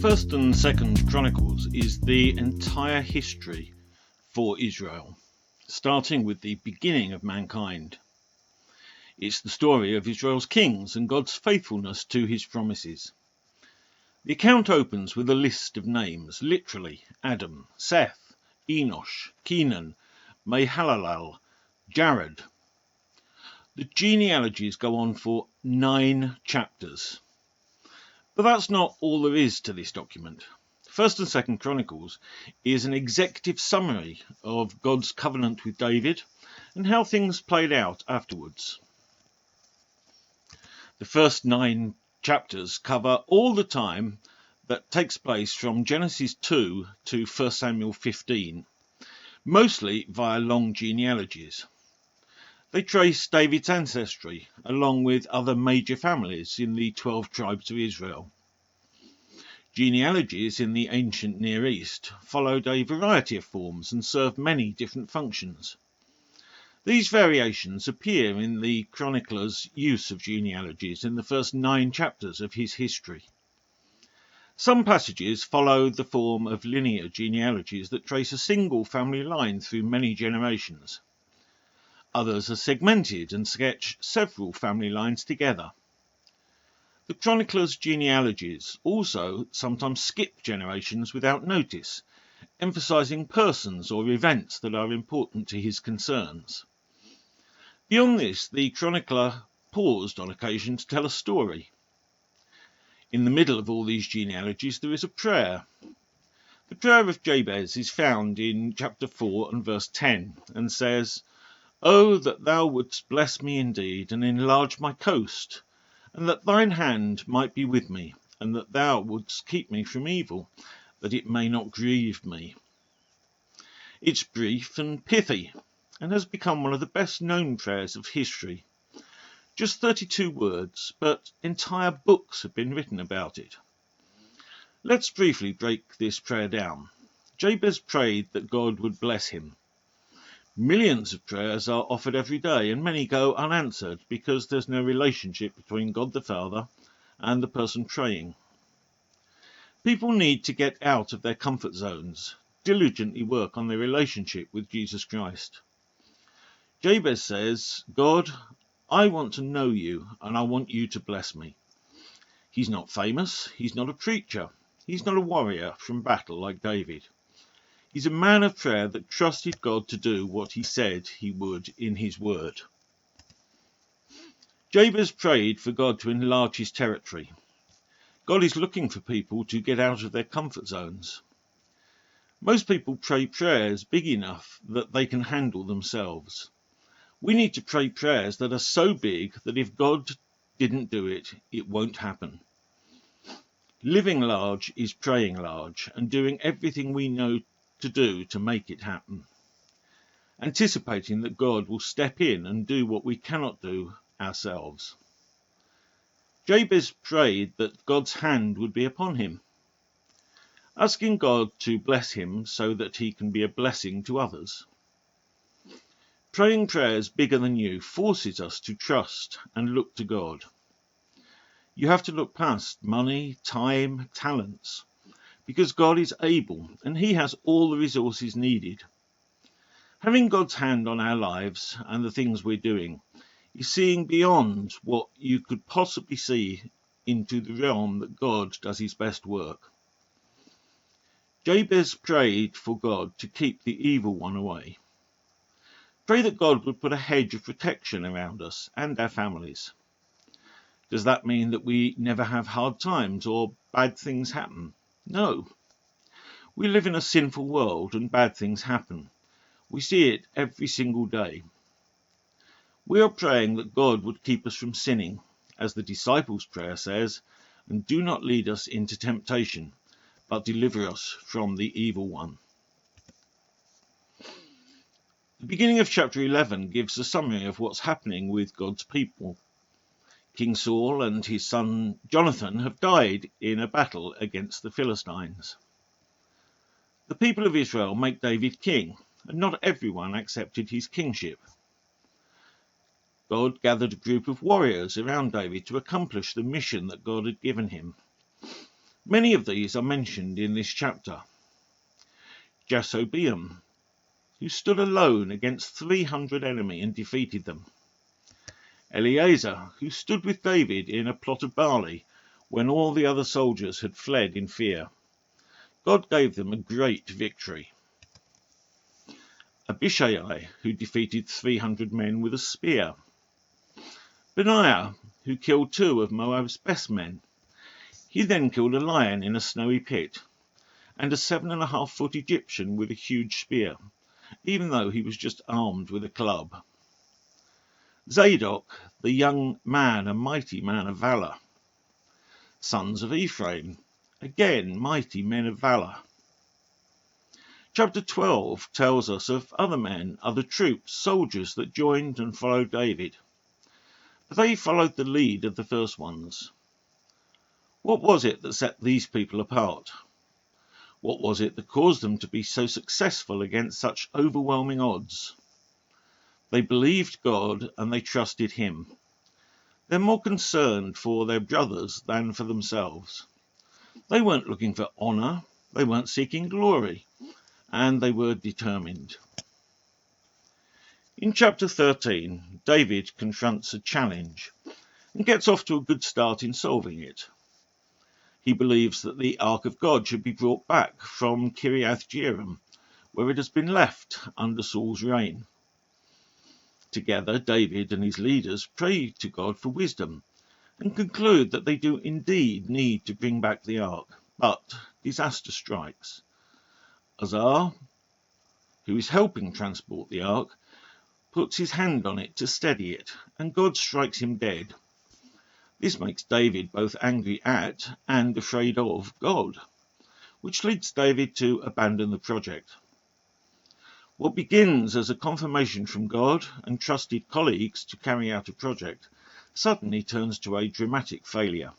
First and Second Chronicles is the entire history for Israel, starting with the beginning of mankind. It's the story of Israel's kings and God's faithfulness to his promises. The account opens with a list of names, literally Adam, Seth, Enosh, Kenan, Mahalalel, Jared. The genealogies go on for 9 chapters. But that's not all there is to this document. First and Second Chronicles is an executive summary of God's covenant with David and how things played out afterwards. The first 9 chapters cover all the time that takes place from Genesis 2 to 1 Samuel 15, mostly via long genealogies. They trace David's ancestry, along with other major families in the 12 tribes of Israel. Genealogies in the ancient Near East followed a variety of forms and served many different functions. These variations appear in the chronicler's use of genealogies in the first 9 chapters of his history. Some passages follow the form of linear genealogies that trace a single family line through many generations. Others are segmented and sketch several family lines together. The chronicler's genealogies also sometimes skip generations without notice, emphasizing persons or events that are important to his concerns. Beyond this, the chronicler paused on occasion to tell a story. In the middle of all these genealogies there is a prayer. The prayer of Jabez is found in chapter 4 and verse 10 and says, "Oh, that thou wouldst bless me indeed, and enlarge my coast, and that thine hand might be with me, and that thou wouldst keep me from evil, that it may not grieve me." It's brief and pithy, and has become one of the best known prayers of history. Just 32 words, but entire books have been written about it. Let's briefly break this prayer down. Jabez prayed that God would bless him. Millions of prayers are offered every day, and many go unanswered because there's no relationship between God the Father and the person praying. People need to get out of their comfort zones, diligently work on their relationship with Jesus Christ. Jabez says, "God, I want to know you, and I want you to bless me." He's not famous, he's not a preacher, he's not a warrior from battle like David. He's a man of prayer that trusted God to do what he said he would in his word. Jabez prayed for God to enlarge his territory. God is looking for people to get out of their comfort zones. Most people pray prayers big enough that they can handle themselves. We need to pray prayers that are so big that if God didn't do it, it won't happen. Living large is praying large and doing everything we know to do to make it happen, anticipating that God will step in and do what we cannot do ourselves. Jabez prayed that God's hand would be upon him, asking God to bless him so that he can be a blessing to others. Praying prayers bigger than you forces us to trust and look to God. You have to look past money, time, talents, because God is able and he has all the resources needed. Having God's hand on our lives and the things we're doing is seeing beyond what you could possibly see into the realm that God does his best work. Jabez prayed for God to keep the evil one away. Pray that God would put a hedge of protection around us and our families. Does that mean that we never have hard times or bad things happen? No. We live in a sinful world and bad things happen. We see it every single day. We are praying that God would keep us from sinning, as the disciples' prayer says, and do not lead us into temptation, but deliver us from the evil one. The beginning of chapter 11 gives a summary of what's happening with God's people. King Saul and his son Jonathan have died in a battle against the Philistines. The people of Israel make David king, and not everyone accepted his kingship. God gathered a group of warriors around David to accomplish the mission that God had given him. Many of these are mentioned in this chapter. Jehoiakim, who stood alone against 300 enemy and defeated them. Eleazar, who stood with David in a plot of barley when all the other soldiers had fled in fear. God gave them a great victory. Abishai, who defeated 300 men with a spear. Benaiah, who killed 2 of Moab's best men. He then killed a lion in a snowy pit, and a 7.5-foot Egyptian with a huge spear, even though he was just armed with a club. Zadok, the young man, a mighty man of valour. Sons of Ephraim, again mighty men of valour. Chapter 12 tells us of other men, other troops, soldiers that joined and followed David. But they followed the lead of the first ones. What was it that set these people apart? What was it that caused them to be so successful against such overwhelming odds? They believed God and they trusted him. They're more concerned for their brothers than for themselves. They weren't looking for honour, they weren't seeking glory, and they were determined. In chapter 13, David confronts a challenge and gets off to a good start in solving it. He believes that the Ark of God should be brought back from Kiriath-Jearim, where it has been left under Saul's reign. Together, David and his leaders pray to God for wisdom and conclude that they do indeed need to bring back the Ark, but disaster strikes. Uzzah, who is helping transport the Ark, puts his hand on it to steady it, and God strikes him dead. This makes David both angry at and afraid of God, which leads David to abandon the project. What begins as a confirmation from God and trusted colleagues to carry out a project suddenly turns to a dramatic failure.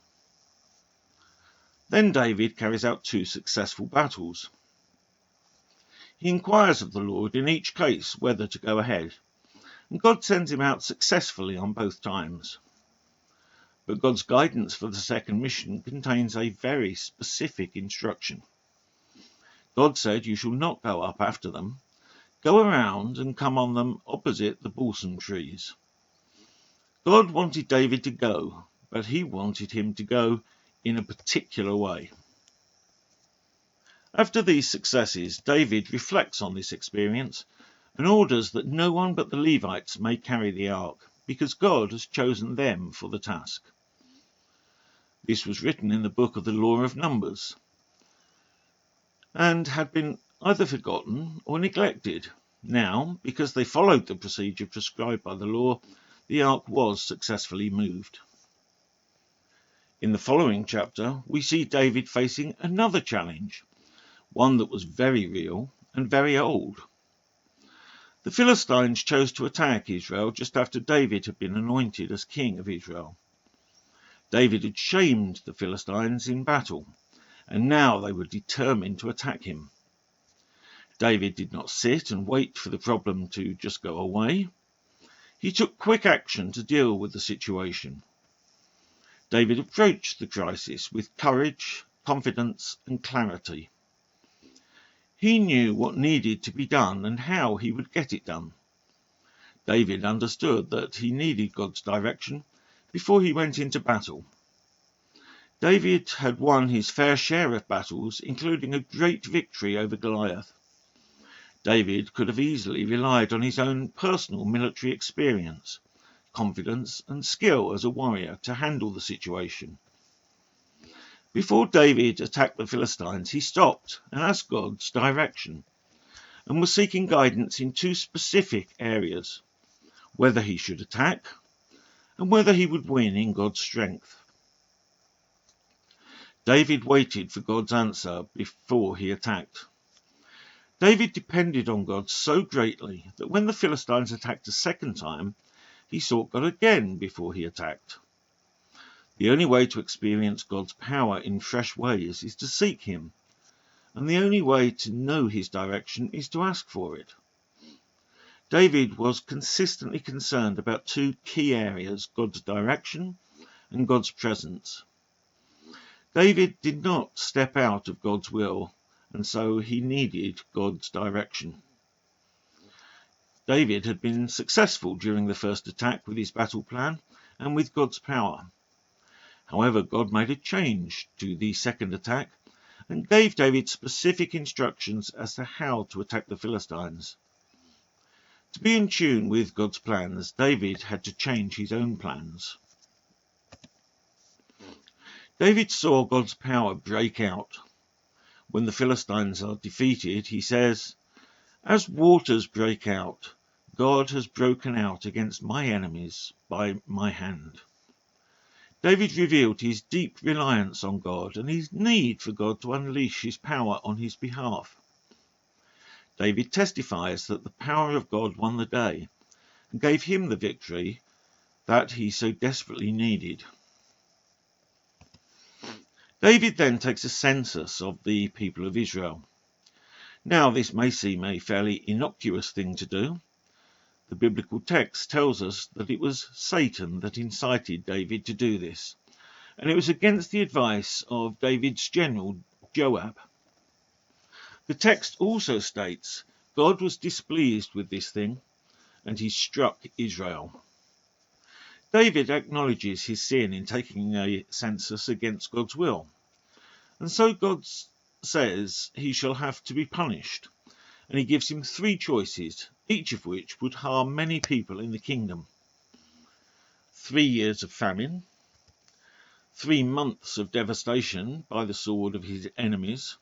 Then David carries out 2 successful battles. He inquires of the Lord in each case whether to go ahead, and God sends him out successfully on both times. But God's guidance for the second mission contains a very specific instruction. God said, "You shall not go up after them. Go around and come on them opposite the balsam trees." God wanted David to go, but he wanted him to go in a particular way. After these successes, David reflects on this experience and orders that no one but the Levites may carry the ark, because God has chosen them for the task. This was written in the book of the Law of Numbers, and had been either forgotten or neglected. Now, because they followed the procedure prescribed by the law, the ark was successfully moved. In the following chapter, we see David facing another challenge, one that was very real and very old. The Philistines chose to attack Israel just after David had been anointed as king of Israel. David had shamed the Philistines in battle, and now they were determined to attack him. David did not sit and wait for the problem to just go away. He took quick action to deal with the situation. David approached the crisis with courage, confidence, and clarity. He knew what needed to be done and how he would get it done. David understood that he needed God's direction before he went into battle. David had won his fair share of battles, including a great victory over Goliath. David could have easily relied on his own personal military experience, confidence, and skill as a warrior to handle the situation. Before David attacked the Philistines, he stopped and asked God's direction, and was seeking guidance in 2 specific areas: whether he should attack and whether he would win in God's strength. David waited for God's answer before he attacked. David depended on God so greatly that when the Philistines attacked a second time, he sought God again before he attacked. The only way to experience God's power in fresh ways is to seek him, and the only way to know his direction is to ask for it. David was consistently concerned about 2 key areas: God's direction and God's presence. David did not step out of God's will, and so he needed God's direction. David had been successful during the first attack with his battle plan and with God's power. However, God made a change to the second attack and gave David specific instructions as to how to attack the Philistines. To be in tune with God's plans, David had to change his own plans. David saw God's power break out. When the Philistines are defeated, he says, "As waters break out, God has broken out against my enemies by my hand." David revealed his deep reliance on God and his need for God to unleash his power on his behalf. David testifies that the power of God won the day and gave him the victory that he so desperately needed. David then takes a census of the people of Israel. Now, this may seem a fairly innocuous thing to do. The biblical text tells us that it was Satan that incited David to do this, and it was against the advice of David's general Joab. The text also states God was displeased with this thing, and he struck Israel. David acknowledges his sin in taking a census against God's will, and so God says he shall have to be punished, and he gives him 3 choices, each of which would harm many people in the kingdom. 3 years of famine, 3 months of devastation by the sword of his enemies,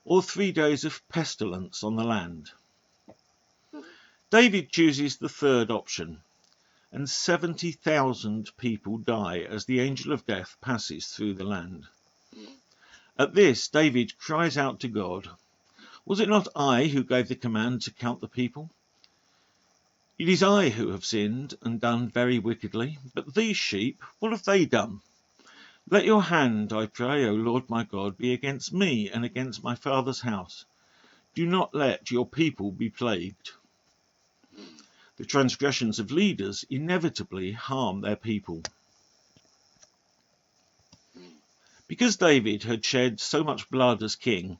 or 3 days of pestilence on the land. David chooses the third option, and 70,000 people die as the angel of death passes through the land. At this, David cries out to God, "Was it not I who gave the command to count the people? It is I who have sinned and done very wickedly, but these sheep, what have they done? Let your hand, I pray, O Lord my God, be against me and against my father's house. Do not let your people be plagued." The transgressions of leaders inevitably harm their people. Because David had shed so much blood as king,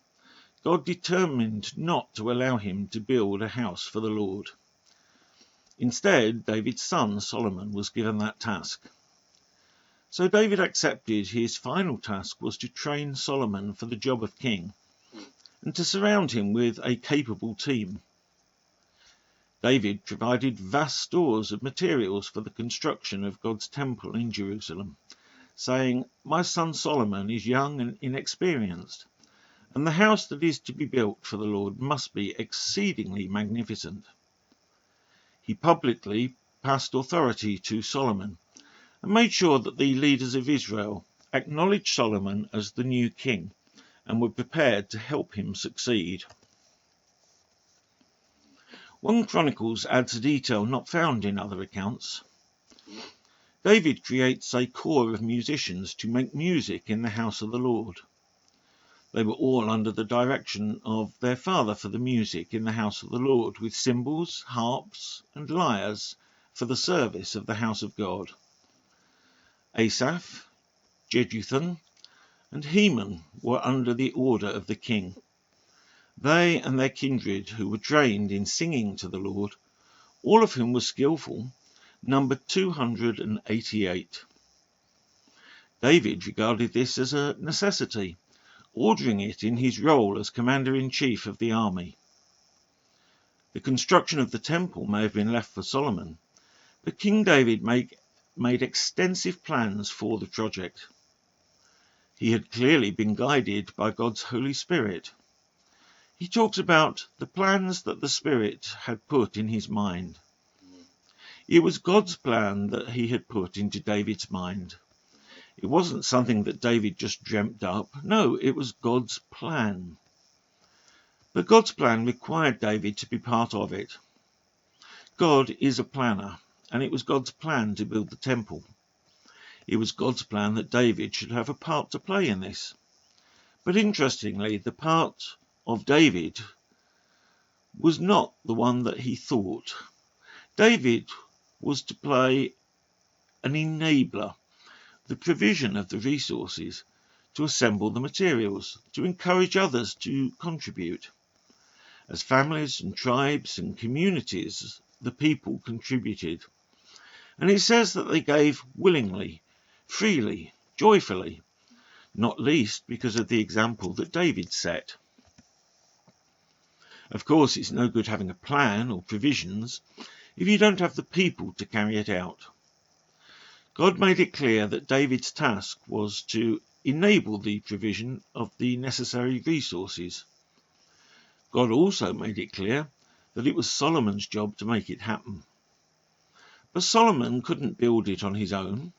God determined not to allow him to build a house for the Lord. Instead, David's son Solomon was given that task. So David accepted his final task was to train Solomon for the job of king and to surround him with a capable team. David provided vast stores of materials for the construction of God's temple in Jerusalem, saying, "My son Solomon is young and inexperienced, and the house that is to be built for the Lord must be exceedingly magnificent." He publicly passed authority to Solomon and made sure that the leaders of Israel acknowledged Solomon as the new king and were prepared to help him succeed. 1 Chronicles adds a detail not found in other accounts. David creates a corps of musicians to make music in the house of the Lord. They were all under the direction of their father for the music in the house of the Lord, with cymbals, harps, and lyres for the service of the house of God. Asaph, Jeduthun, and Heman were under the order of the king. They and their kindred, who were trained in singing to the Lord, all of whom were skillful, numbered 288. David regarded this as a necessity, ordering it in his role as commander-in-chief of the army. The construction of the temple may have been left for Solomon, but King David made extensive plans for the project. He had clearly been guided by God's Holy Spirit. He talks about the plans that the Spirit had put in his mind. It was God's plan that he had put into David's mind. It wasn't something that David just dreamt up. No, it was God's plan. But God's plan required David to be part of it. God is a planner, and it was God's plan to build the temple. It was God's plan that David should have a part to play in this. But interestingly, the part of David was not the one that he thought. David was to play an enabler, the provision of the resources, to assemble the materials, to encourage others to contribute. As families and tribes and communities, the people contributed. And it says that they gave willingly, freely, joyfully, not least because of the example that David set. Of course, it's no good having a plan or provisions if you don't have the people to carry it out. God made it clear that David's task was to enable the provision of the necessary resources. God also made it clear that it was Solomon's job to make it happen. But Solomon couldn't build it on his own.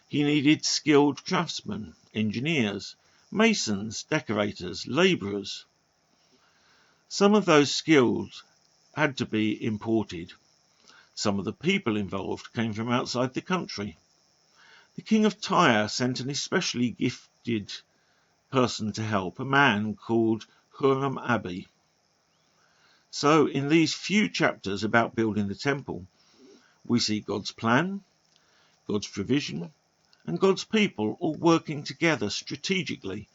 He needed skilled craftsmen, engineers, masons, decorators, labourers. Some of those skills had to be imported. Some of the people involved came from outside the country. The king of Tyre sent an especially gifted person to help, a man called Huram-Abi. So in these few chapters about building the temple, we see God's plan, God's provision, and God's people all working together strategically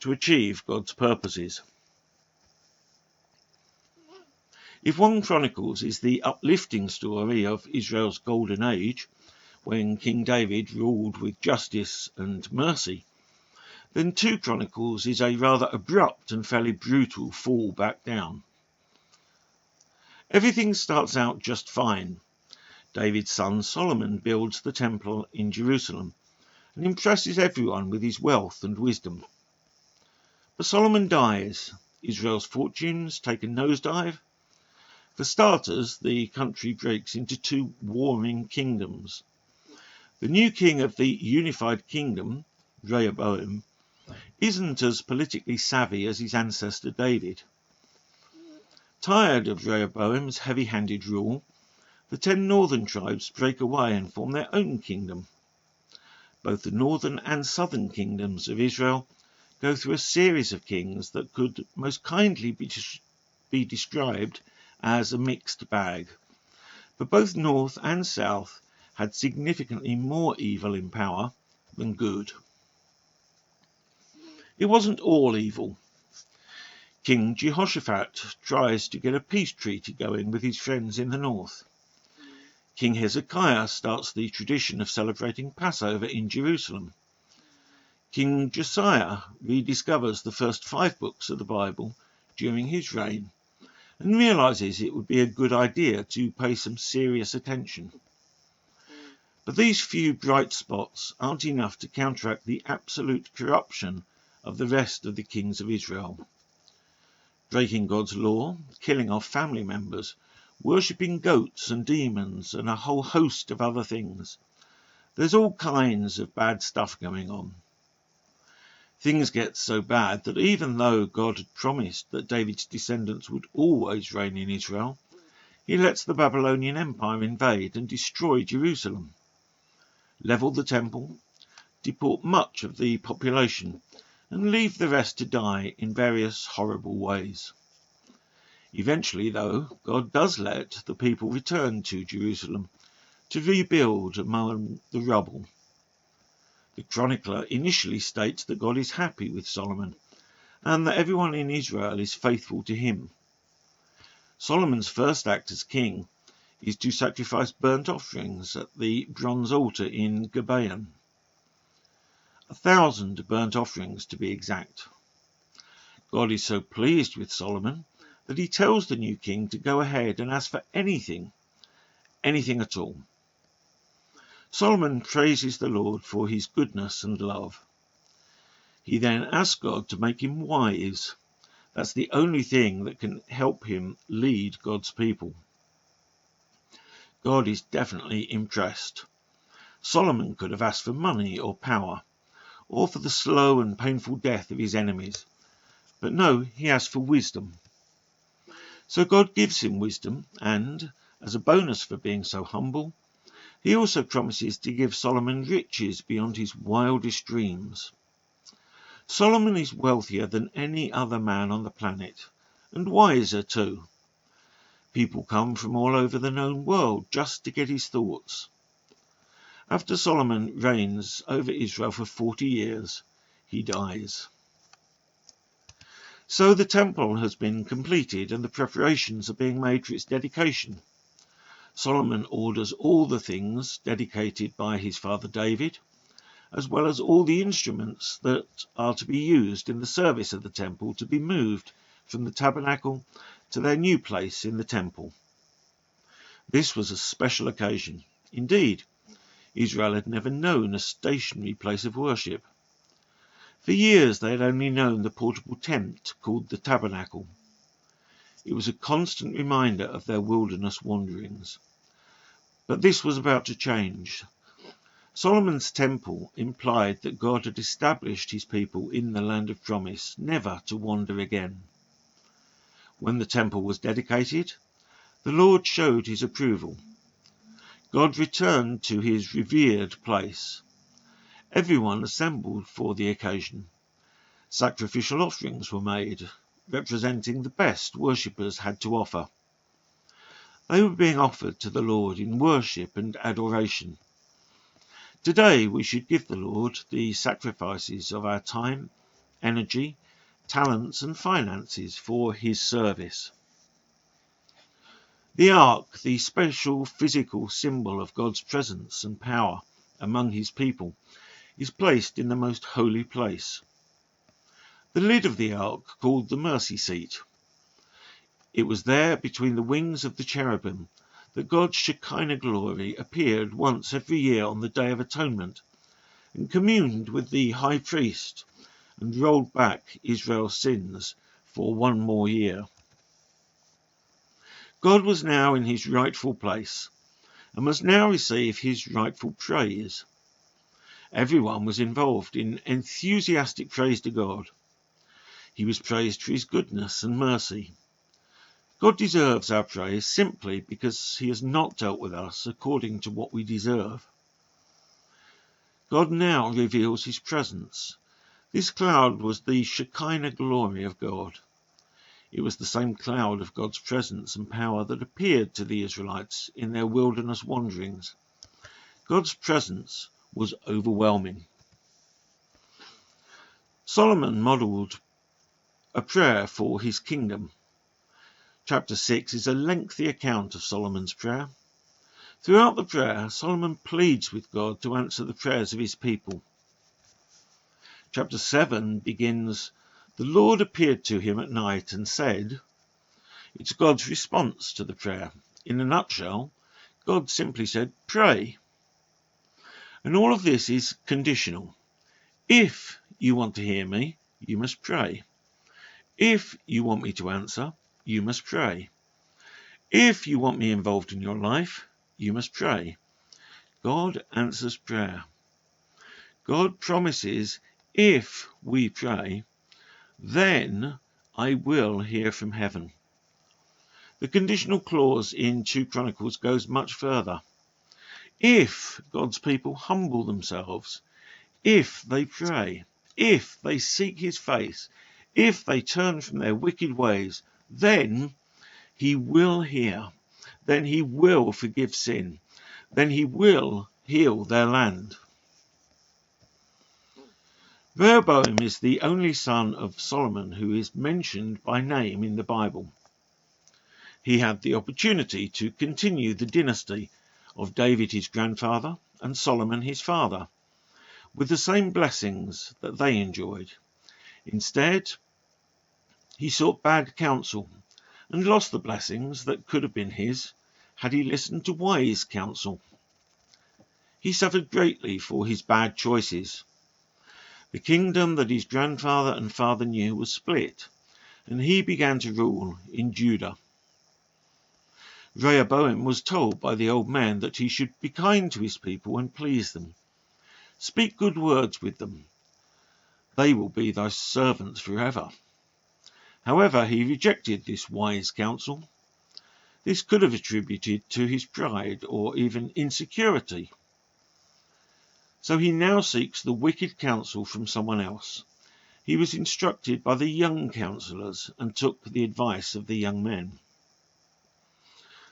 to achieve God's purposes. If 1 Chronicles is the uplifting story of Israel's golden age, when King David ruled with justice and mercy, then 2 Chronicles is a rather abrupt and fairly brutal fall back down. Everything starts out just fine. David's son Solomon builds the temple in Jerusalem and impresses everyone with his wealth and wisdom. But Solomon dies. Israel's fortunes take a nosedive. For starters, the country breaks into 2 warring kingdoms. The new king of the unified kingdom, Rehoboam, isn't as politically savvy as his ancestor David. Tired of Rehoboam's heavy-handed rule, the 10 northern tribes break away and form their own kingdom. Both the northern and southern kingdoms of Israel go through a series of kings that could most kindly be described as a mixed bag. But both north and south had significantly more evil in power than good. It wasn't all evil. King Jehoshaphat tries to get a peace treaty going with his friends in the north. King Hezekiah starts the tradition of celebrating Passover in Jerusalem. King Josiah rediscovers the first 5 books of the Bible during his reign and realizes it would be a good idea to pay some serious attention. But these few bright spots aren't enough to counteract the absolute corruption of the rest of the kings of Israel. Breaking God's law, killing off family members, worshipping goats and demons, and a whole host of other things. There's all kinds of bad stuff going on. Things get so bad that even though God had promised that David's descendants would always reign in Israel, he lets the Babylonian Empire invade and destroy Jerusalem, level the temple, deport much of the population, and leave the rest to die in various horrible ways. Eventually, though, God does let the people return to Jerusalem to rebuild among the rubble. The chronicler initially states that God is happy with Solomon and that everyone in Israel is faithful to him. Solomon's first act as king is to sacrifice burnt offerings at the bronze altar in Gibeon. 1,000 burnt offerings to be exact. God is so pleased with Solomon that he tells the new king to go ahead and ask for anything at all. Solomon praises the Lord for his goodness and love. He then asks God to make him wise. That's the only thing that can help him lead God's people. God is definitely impressed. Solomon could have asked for money or power, or for the slow and painful death of his enemies. But no, he asked for wisdom. So God gives him wisdom, and, as a bonus for being so humble, he also promises to give Solomon riches beyond his wildest dreams. Solomon is wealthier than any other man on the planet, and wiser too. People come from all over the known world just to get his thoughts. After Solomon reigns over Israel for 40 years, he dies. So the temple has been completed and the preparations are being made for its dedication. Solomon orders all the things dedicated by his father David, as well as all the instruments that are to be used in the service of the temple, to be moved from the tabernacle to their new place in the temple. This was a special occasion. Indeed, Israel had never known a stationary place of worship. For years they had only known the portable tent called the tabernacle. It was a constant reminder of their wilderness wanderings. But this was about to change. Solomon's temple implied that God had established his people in the land of promise, never to wander again. When the temple was dedicated, the Lord showed his approval. God returned to his revered place. Everyone assembled for the occasion. Sacrificial offerings were made, representing the best worshippers had to offer. They were being offered to the Lord in worship and adoration. Today we should give the Lord the sacrifices of our time, energy, talents and finances for his service. The ark, the special physical symbol of God's presence and power among his people, is placed in the most holy place. The lid of the ark, called the mercy seat, it was there between the wings of the cherubim that God's Shekinah glory appeared once every year on the Day of Atonement and communed with the high priest and rolled back Israel's sins for one more year. God was now in his rightful place and must now receive his rightful praise. Everyone was involved in enthusiastic praise to God. He was praised for his goodness and mercy. God deserves our praise simply because he has not dealt with us according to what we deserve. God now reveals his presence. This cloud was the Shekinah glory of God. It was the same cloud of God's presence and power that appeared to the Israelites in their wilderness wanderings. God's presence was overwhelming. Solomon modelled a prayer for his kingdom. Chapter 6 is a lengthy account of Solomon's prayer. Throughout the prayer, Solomon pleads with God to answer the prayers of his people. Chapter 7 begins, "The Lord appeared to him at night and said." It's God's response to the prayer. In a nutshell, God simply said, "Pray." And all of this is conditional. If you want to hear me, you must pray. If you want me to answer, you must pray. If you want me involved in your life, you must pray. God answers prayer. God promises, if we pray, then I will hear from heaven. The conditional clause in 2 Chronicles goes much further. If God's people humble themselves, if they pray, if they seek his face, if they turn from their wicked ways, then he will hear, then he will forgive sin, then he will heal their land. Rehoboam is the only son of Solomon who is mentioned by name in the Bible. He had the opportunity to continue the dynasty of David his grandfather and Solomon his father, with the same blessings that they enjoyed. Instead, he sought bad counsel and lost the blessings that could have been his had he listened to wise counsel. He suffered greatly for his bad choices. The kingdom that his grandfather and father knew was split, and he began to rule in Judah. Rehoboam was told by the old man that he should be kind to his people and please them. Speak good words with them. They will be thy servants forever. However, he rejected this wise counsel. This could have attributed to his pride or even insecurity. So he now seeks the wicked counsel from someone else. He was instructed by the young counselors and took the advice of the young men.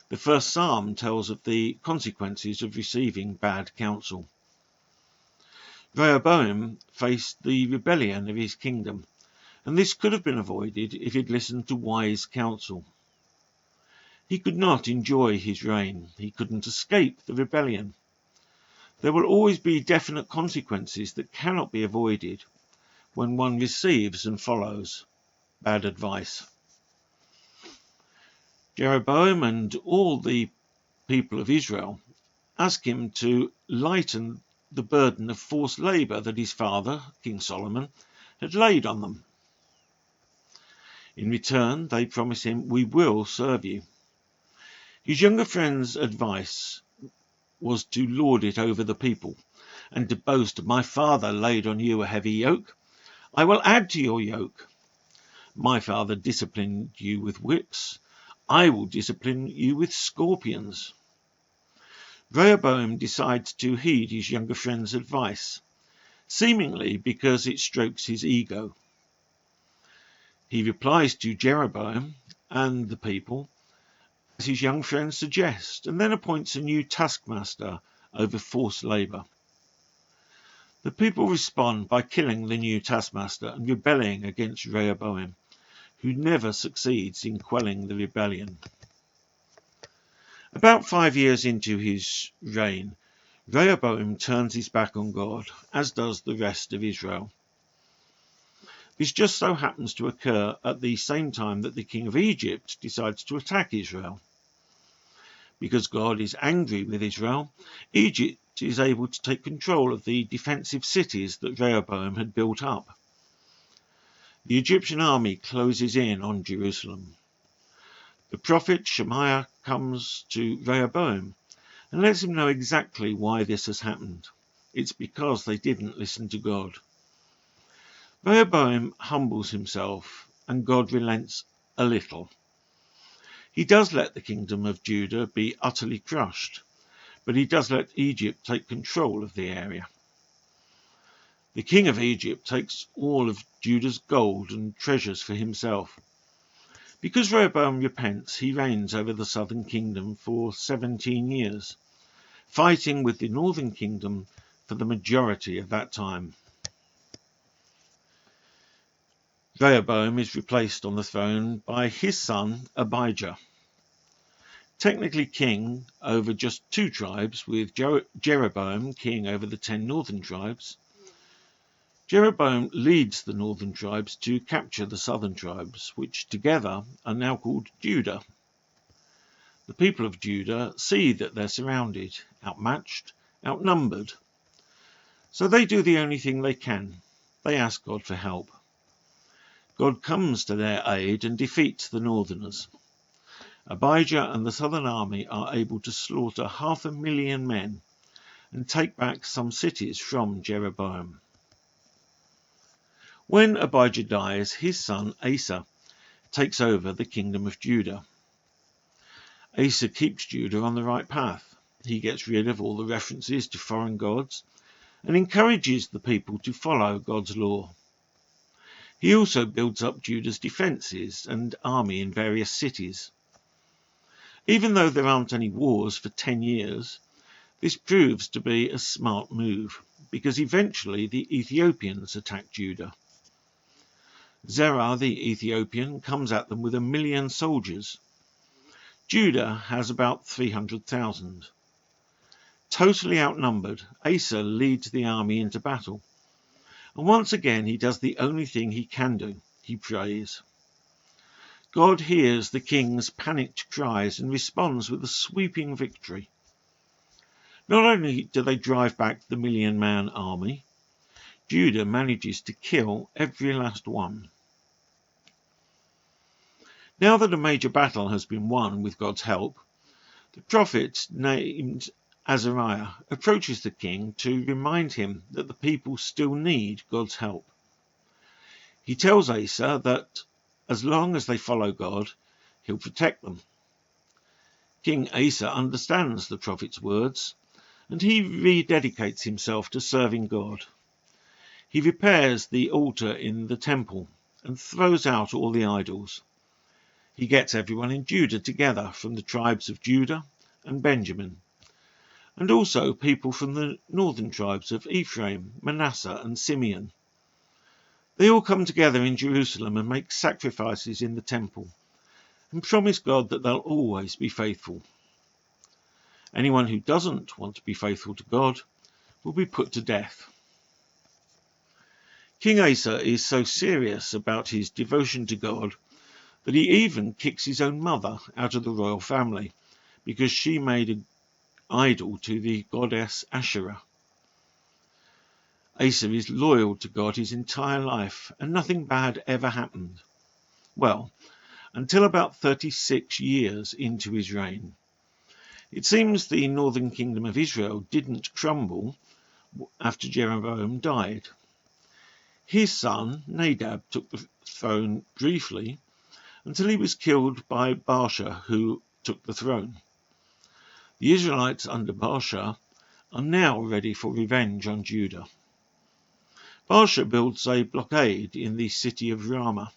The first psalm tells of the consequences of receiving bad counsel. Rehoboam faced the rebellion of his kingdom, and this could have been avoided if he'd listened to wise counsel. He could not enjoy his reign. He couldn't escape the rebellion. There will always be definite consequences that cannot be avoided when one receives and follows bad advice. Jeroboam and all the people of Israel asked him to lighten the burden of forced labour that his father, King Solomon, had laid on them. In return, they promised him, "We will serve you." His younger friend's advice was to lord it over the people and to boast, "My father laid on you a heavy yoke. I will add to your yoke. My father disciplined you with whips. I will discipline you with scorpions." Rehoboam decides to heed his younger friend's advice, seemingly because it strokes his ego. He replies to Jeroboam and the people as his young friend suggests, and then appoints a new taskmaster over forced labour. The people respond by killing the new taskmaster and rebelling against Rehoboam, who never succeeds in quelling the rebellion. About 5 years into his reign, Rehoboam turns his back on God, as does the rest of Israel. This just so happens to occur at the same time that the king of Egypt decides to attack Israel. Because God is angry with Israel, Egypt is able to take control of the defensive cities that Rehoboam had built up. The Egyptian army closes in on Jerusalem. The prophet Shemaiah comes to Rehoboam and lets him know exactly why this has happened. It's because they didn't listen to God. Rehoboam humbles himself, and God relents a little. He does let the kingdom of Judah be utterly crushed, but he does let Egypt take control of the area. The king of Egypt takes all of Judah's gold and treasures for himself. Because Rehoboam repents, he reigns over the southern kingdom for 17 years, fighting with the northern kingdom for the majority of that time. Rehoboam is replaced on the throne by his son Abijah, technically king over just 2 tribes, with Jeroboam king over the 10 northern tribes. Jeroboam leads the northern tribes to capture the southern tribes, which together are now called Judah. The people of Judah see that they're surrounded, outmatched, outnumbered. So they do the only thing they can. They ask God for help. God comes to their aid and defeats the northerners. Abijah and the southern army are able to slaughter 500,000 men and take back some cities from Jeroboam. When Abijah dies, his son Asa takes over the kingdom of Judah. Asa keeps Judah on the right path. He gets rid of all the references to foreign gods and encourages the people to follow God's law. He also builds up Judah's defences and army in various cities. Even though there aren't any wars for 10 years, this proves to be a smart move, because eventually the Ethiopians attack Judah. Zerah the Ethiopian comes at them with 1 million soldiers. Judah has about 300,000. Totally outnumbered, Asa leads the army into battle. And once again he does the only thing he can do. He prays. God hears the king's panicked cries and responds with a sweeping victory. Not only do they drive back the 1 million-man army, Judah manages to kill every last one. Now that a major battle has been won with God's help, the prophet named Azariah approaches the king to remind him that the people still need God's help. He tells Asa that as long as they follow God, he'll protect them. King Asa understands the prophet's words, and he rededicates himself to serving God. He repairs the altar in the temple and throws out all the idols. He gets everyone in Judah together from the tribes of Judah and Benjamin, and also people from the northern tribes of Ephraim, Manasseh and Simeon. They all come together in Jerusalem and make sacrifices in the temple and promise God that they'll always be faithful. Anyone who doesn't want to be faithful to God will be put to death. King Asa is so serious about his devotion to God that he even kicks his own mother out of the royal family because she made an idol to the goddess Asherah. Asa is loyal to God his entire life, and nothing bad ever happened. Well, until about 36 years into his reign. It seems the northern kingdom of Israel didn't crumble after Jeroboam died. His son Nadab took the throne briefly until he was killed by Baasha, who took the throne. The Israelites under Baasha are now ready for revenge on Judah. Baasha builds a blockade in the city of Ramah,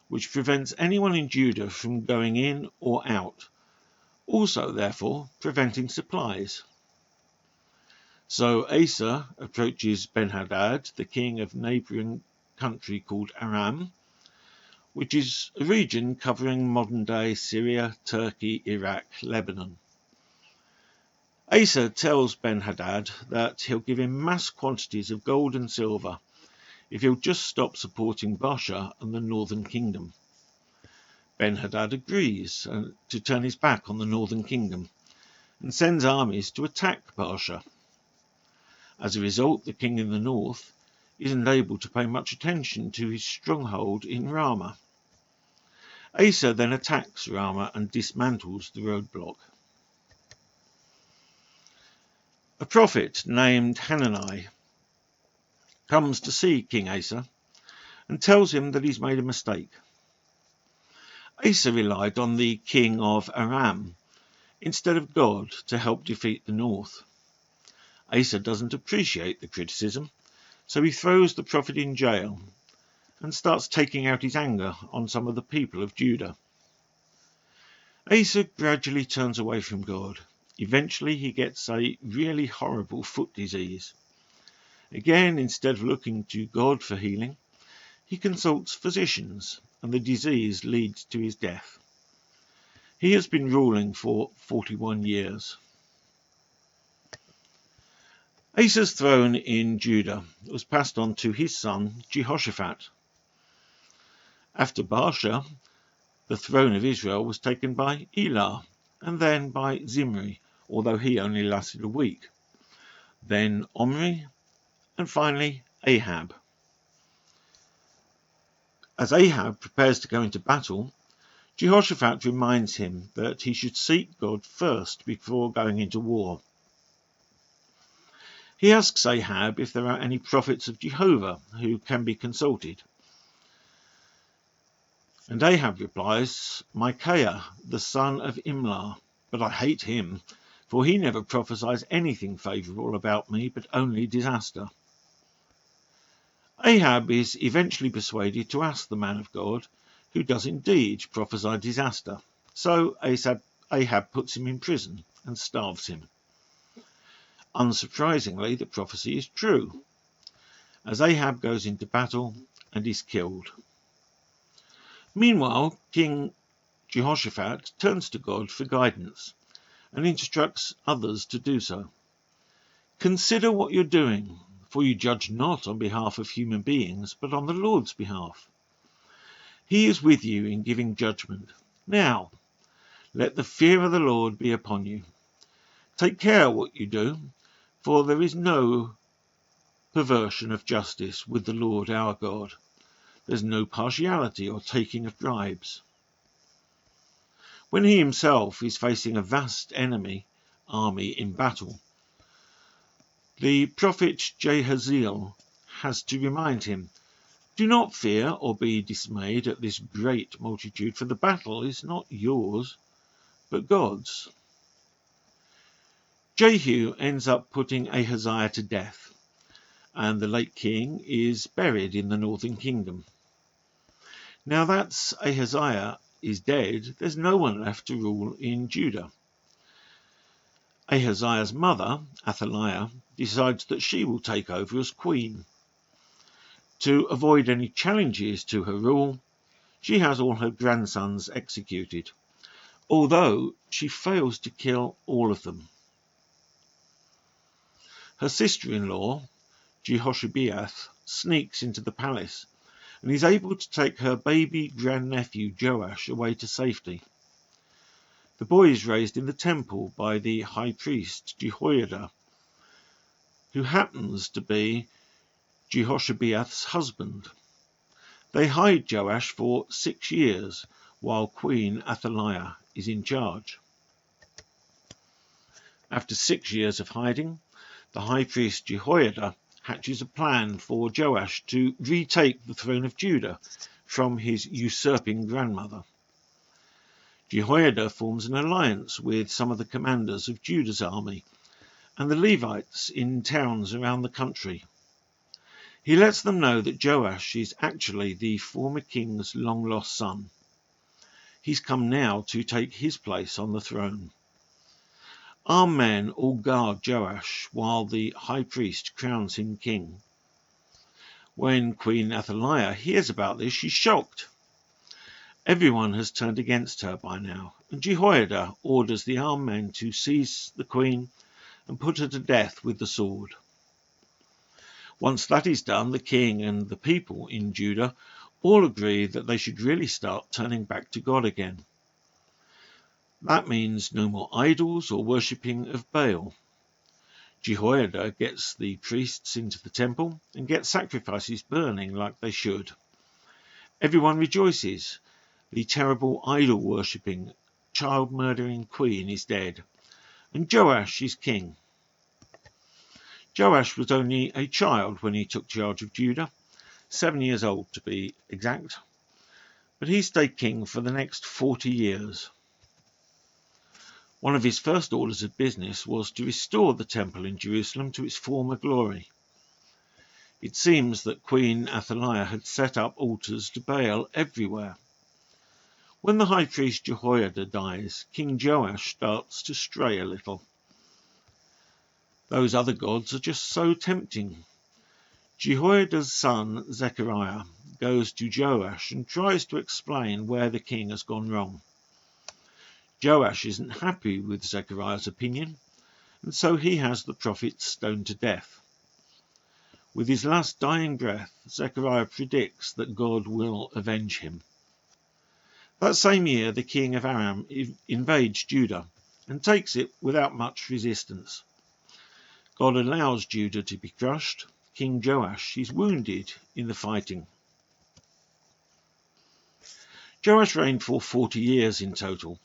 which prevents anyone in Judah from going in or out, also therefore preventing supplies. So Asa approaches Ben-Hadad, the king of a neighbouring country called Aram, which is a region covering modern-day Syria, Turkey, Iraq, Lebanon. Asa tells Ben-Hadad that he'll give him mass quantities of gold and silver if he'll just stop supporting Baasha and the northern kingdom. Ben-Hadad agrees to turn his back on the northern kingdom and sends armies to attack Baasha. As a result, the king in the north isn't able to pay much attention to his stronghold in Ramah. Asa then attacks Ramah and dismantles the roadblock. A prophet named Hanani comes to see King Asa and tells him that he's made a mistake. Asa relied on the king of Aram instead of God to help defeat the north. Asa doesn't appreciate the criticism, so he throws the prophet in jail and starts taking out his anger on some of the people of Judah. Asa gradually turns away from God. Eventually he gets a really horrible foot disease. Again, instead of looking to God for healing, he consults physicians, and the disease leads to his death. He has been ruling for 41 years. Asa's throne in Judah was passed on to his son Jehoshaphat. After Baasha, the throne of Israel was taken by Elah, and then by Zimri, although he only lasted a week. Then Omri, and finally Ahab. As Ahab prepares to go into battle, Jehoshaphat reminds him that he should seek God first before going into war. He asks Ahab if there are any prophets of Jehovah who can be consulted. And Ahab replies, Micaiah, the son of Imlah, but I hate him, for he never prophesies anything favourable about me, but only disaster. Ahab is eventually persuaded to ask the man of God, who does indeed prophesy disaster. So Ahab puts him in prison and starves him. Unsurprisingly, the prophecy is true, as Ahab goes into battle and is killed. Meanwhile, King Jehoshaphat turns to God for guidance and instructs others to do so. Consider what you're doing, for you judge not on behalf of human beings, but on the Lord's behalf. He is with you in giving judgment. Now, let the fear of the Lord be upon you. Take care what you do, for there is no perversion of justice with the Lord our God. There's no partiality or taking of bribes. When he himself is facing a vast enemy army in battle, the prophet Jehaziel has to remind him, do not fear or be dismayed at this great multitude, for the battle is not yours, but God's. Jehu ends up putting Ahaziah to death, and the late king is buried in the northern kingdom. Now that Ahaziah is dead, there's no one left to rule in Judah. Ahaziah's mother, Athaliah, decides that she will take over as queen. To avoid any challenges to her rule, she has all her grandsons executed, although she fails to kill all of them. Her sister-in-law, Jehoshaphat, sneaks into the palace and is able to take her baby grandnephew Joash away to safety. The boy is raised in the temple by the high priest Jehoiada, who happens to be Jehoshaphat's husband. They hide Joash for 6 years while Queen Athaliah is in charge. After 6 years of hiding, the high priest Jehoiada hatches a plan for Joash to retake the throne of Judah from his usurping grandmother. Jehoiada forms an alliance with some of the commanders of Judah's army and the Levites in towns around the country. He lets them know that Joash is actually the former king's long-lost son. He's come now to take his place on the throne. Armed men all guard Joash while the high priest crowns him king. When Queen Athaliah hears about this, she's shocked. Everyone has turned against her by now, and Jehoiada orders the armed men to seize the queen and put her to death with the sword. Once that is done, the king and the people in Judah all agree that they should really start turning back to God again. That means no more idols or worshipping of Baal. Jehoiada gets the priests into the temple and gets sacrifices burning like they should. Everyone rejoices. The terrible idol-worshipping, child-murdering queen is dead, and Joash is king. Joash was only a child when he took charge of Judah, 7 years old to be exact, but he stayed king for the next 40 years. One of his first orders of business was to restore the temple in Jerusalem to its former glory. It seems that Queen Athaliah had set up altars to Baal everywhere. When the high priest Jehoiada dies, King Joash starts to stray a little. Those other gods are just so tempting. Jehoiada's son Zechariah goes to Joash and tries to explain where the king has gone wrong. Joash isn't happy with Zechariah's opinion, and so he has the prophet stoned to death. With his last dying breath, Zechariah predicts that God will avenge him. That same year, the king of Aram invades Judah and takes it without much resistance. God allows Judah to be crushed. King Joash is wounded in the fighting. Joash reigned for 40 years in total.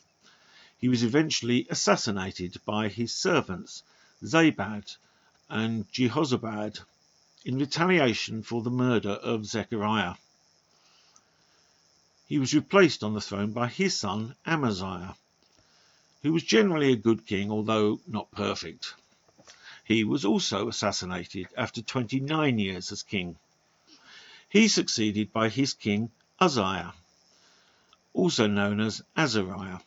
He was eventually assassinated by his servants Zabad and Jehozabad in retaliation for the murder of Zechariah. He was replaced on the throne by his son Amaziah, who was generally a good king, although not perfect. He was also assassinated after 29 years as king. He succeeded by his king Uzziah, also known as Azariah.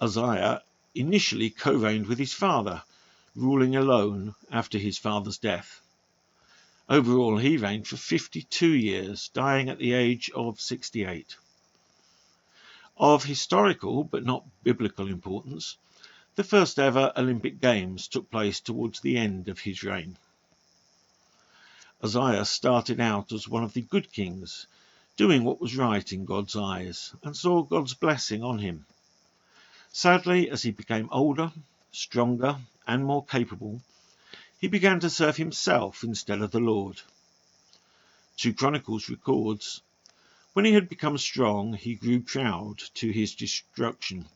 Uzziah initially co-reigned with his father, ruling alone after his father's death. Overall, he reigned for 52 years, dying at the age of 68. Of historical but not biblical importance, the first ever Olympic Games took place towards the end of his reign. Uzziah started out as one of the good kings, doing what was right in God's eyes, and saw God's blessing on him. Sadly, as he became older, stronger, and more capable, he began to serve himself instead of the Lord. 2 Chronicles records, when he had become strong, he grew proud to his destruction,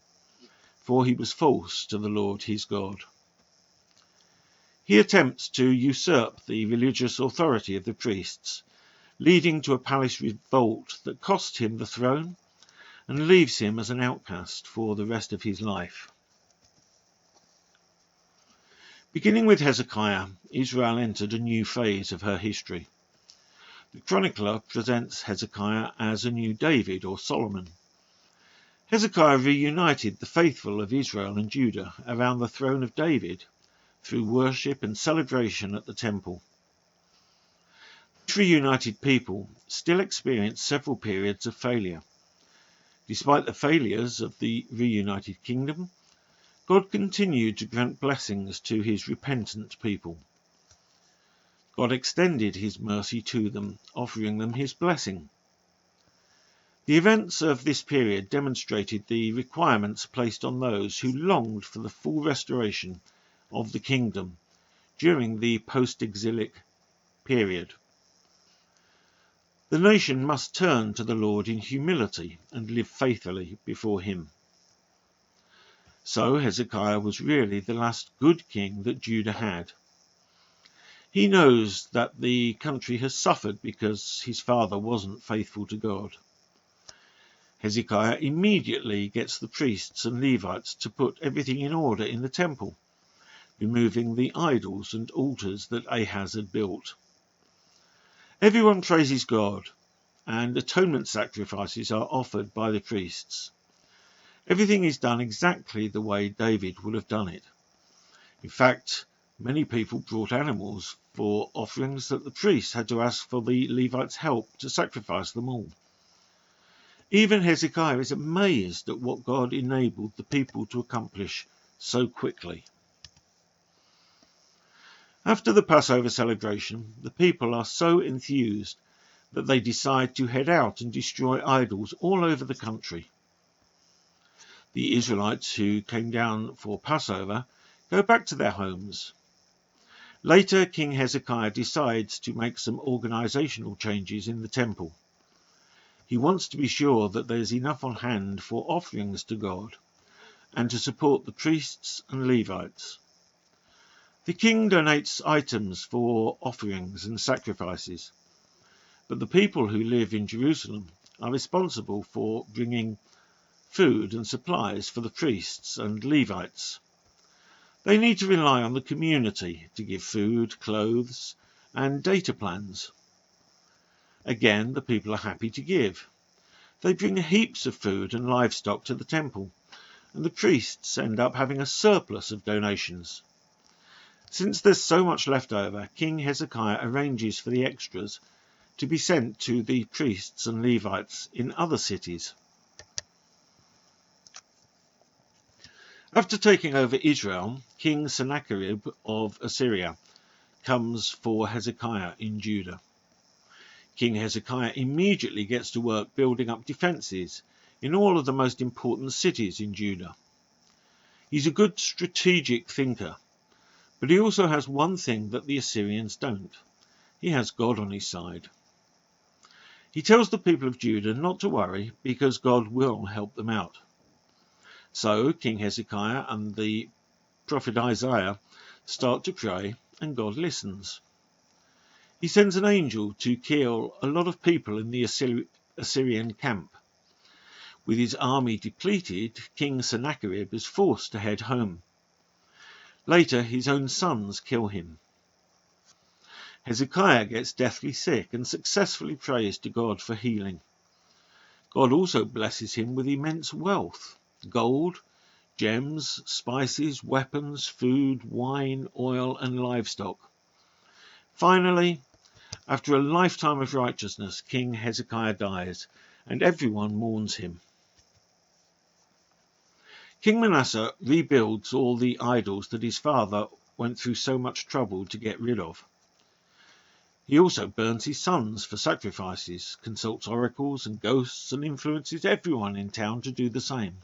for he was false to the Lord his God. He attempts to usurp the religious authority of the priests, leading to a palace revolt that cost him the throne and leaves him as an outcast for the rest of his life. Beginning with Hezekiah, Israel entered a new phase of her history. The chronicler presents Hezekiah as a new David or Solomon. Hezekiah reunited the faithful of Israel and Judah around the throne of David through worship and celebration at the temple. This reunited people still experienced several periods of failure. Despite the failures of the reunited kingdom, God continued to grant blessings to his repentant people. God extended his mercy to them, offering them his blessing. The events of this period demonstrated the requirements placed on those who longed for the full restoration of the kingdom during the post-exilic period. The nation must turn to the Lord in humility and live faithfully before him. So Hezekiah was really the last good king that Judah had. He knows that the country has suffered because his father wasn't faithful to God. Hezekiah immediately gets the priests and Levites to put everything in order in the temple, removing the idols and altars that Ahaz had built. Everyone praises God, and atonement sacrifices are offered by the priests. Everything is done exactly the way David would have done it. In fact, many people brought animals for offerings that the priests had to ask for the Levites' help to sacrifice them all. Even Hezekiah is amazed at what God enabled the people to accomplish so quickly. After the Passover celebration, the people are so enthused that they decide to head out and destroy idols all over the country. The Israelites who came down for Passover go back to their homes. Later, King Hezekiah decides to make some organizational changes in the temple. He wants to be sure that there's enough on hand for offerings to God and to support the priests and Levites. The king donates items for offerings and sacrifices, but the people who live in Jerusalem are responsible for bringing food and supplies for the priests and Levites. They need to rely on the community to give food, clothes, and data plans. Again, the people are happy to give. They bring heaps of food and livestock to the temple, and the priests end up having a surplus of donations. Since there's so much left over, King Hezekiah arranges for the extras to be sent to the priests and Levites in other cities. After taking over Israel, King Sennacherib of Assyria comes for Hezekiah in Judah. King Hezekiah immediately gets to work building up defences in all of the most important cities in Judah. He's a good strategic thinker, but he also has one thing that the Assyrians don't. He has God on his side. He tells the people of Judah not to worry because God will help them out. So King Hezekiah and the prophet Isaiah start to pray, and God listens. He sends an angel to kill a lot of people in the Assyrian camp. With his army depleted, King Sennacherib is forced to head home. Later, his own sons kill him. Hezekiah gets deathly sick and successfully prays to God for healing. God also blesses him with immense wealth: gold, gems, spices, weapons, food, wine, oil, and livestock. Finally, after a lifetime of righteousness, King Hezekiah dies, and everyone mourns him. King Manasseh rebuilds all the idols that his father went through so much trouble to get rid of. He also burns his sons for sacrifices, consults oracles and ghosts, and influences everyone in town to do the same.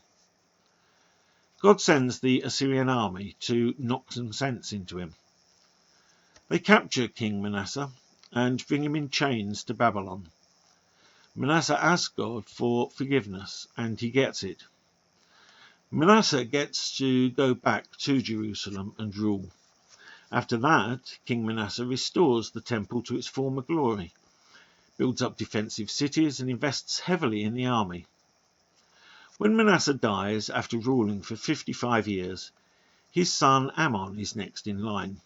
God sends the Assyrian army to knock some sense into him. They capture King Manasseh and bring him in chains to Babylon. Manasseh asks God for forgiveness, and he gets it. Manasseh gets to go back to Jerusalem and rule. After that, King Manasseh restores the temple to its former glory, builds up defensive cities, and invests heavily in the army. When Manasseh dies after ruling for 55 years, his son Ammon is next in line.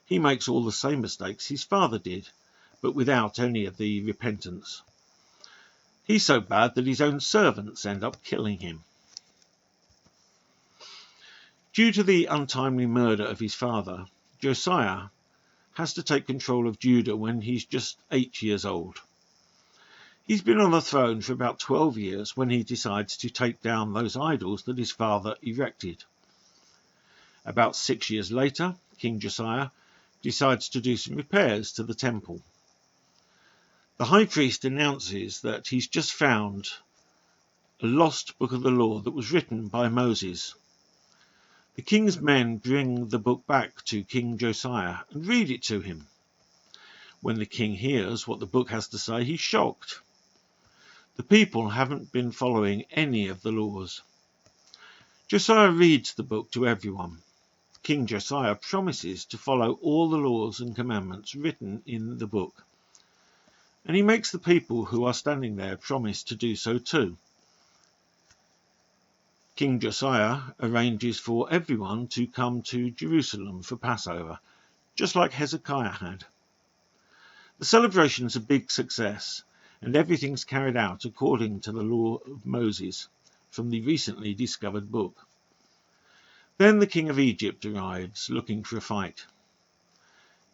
He makes all the same mistakes his father did, but without any of the repentance. He's so bad that his own servants end up killing him. Due to the untimely murder of his father, Josiah has to take control of Judah when he's just 8 years old. He's been on the throne for about 12 years when he decides to take down those idols that his father erected. About 6 years later, King Josiah decides to do some repairs to the temple. The high priest announces that he's just found a lost book of the law that was written by Moses. The king's men bring the book back to King Josiah and read it to him. When the king hears what the book has to say, he's shocked. The people haven't been following any of the laws. Josiah reads the book to everyone. King Josiah promises to follow all the laws and commandments written in the book, and he makes the people who are standing there promise to do so too. King Josiah arranges for everyone to come to Jerusalem for Passover, just like Hezekiah had. The celebration's a big success, and everything's carried out according to the law of Moses from the recently discovered book. Then the king of Egypt arrives, looking for a fight.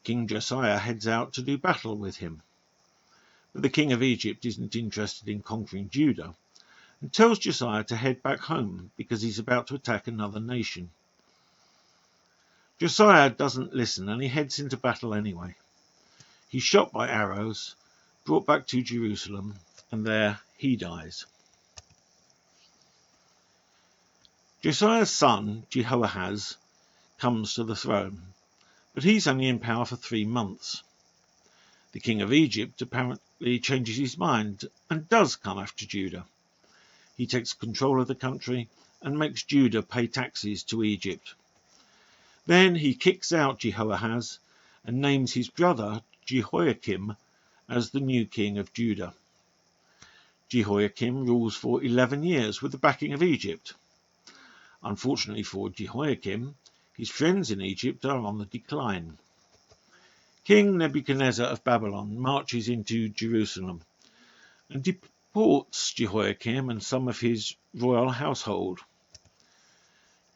King Josiah heads out to do battle with him. But the king of Egypt isn't interested in conquering Judah and tells Josiah to head back home because he's about to attack another nation. Josiah doesn't listen and he heads into battle anyway. He's shot by arrows, brought back to Jerusalem, and there he dies. Josiah's son, Jehoahaz, comes to the throne, but he's only in power for 3 months. The king of Egypt apparently changes his mind and does come after Judah. He takes control of the country and makes Judah pay taxes to Egypt. Then he kicks out Jehoahaz and names his brother Jehoiakim as the new king of Judah. Jehoiakim rules for 11 years with the backing of Egypt. Unfortunately for Jehoiakim, his friends in Egypt are on the decline. King Nebuchadnezzar of Babylon marches into Jerusalem and deports Jehoiakim and some of his royal household.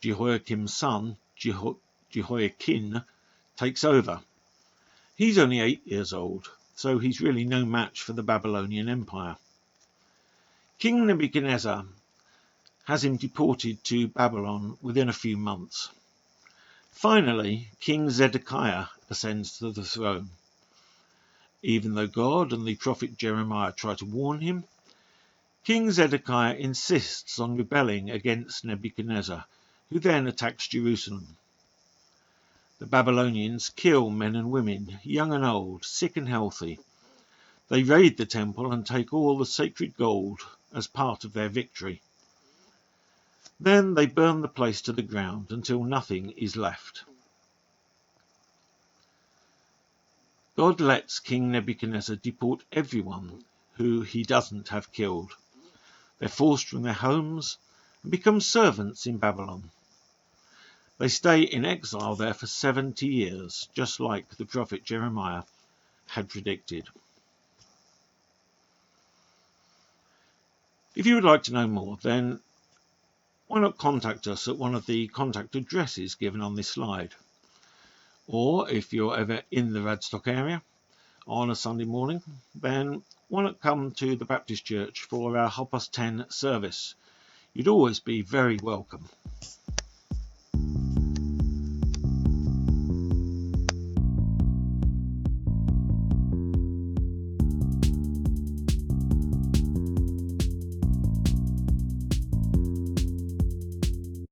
Jehoiakim's son, Jehoiakim, takes over. He's only 8 years old, so he's really no match for the Babylonian Empire. King Nebuchadnezzar has him deported to Babylon within a few months. Finally, King Zedekiah ascends to the throne. Even though God and the prophet Jeremiah try to warn him, King Zedekiah insists on rebelling against Nebuchadnezzar, who then attacks Jerusalem. The Babylonians kill men and women, young and old, sick and healthy. They raid the temple and take all the sacred gold as part of their victory. Then they burn the place to the ground until nothing is left. God lets King Nebuchadnezzar deport everyone who he doesn't have killed. They're forced from their homes and become servants in Babylon. They stay in exile there for 70 years, just like the prophet Jeremiah had predicted. If you would like to know more, then why not contact us at one of the contact addresses given on this slide? Or if you're ever in the Radstock area on a Sunday morning, then why not come to the Baptist Church for our 10:30 service? You'd always be very welcome.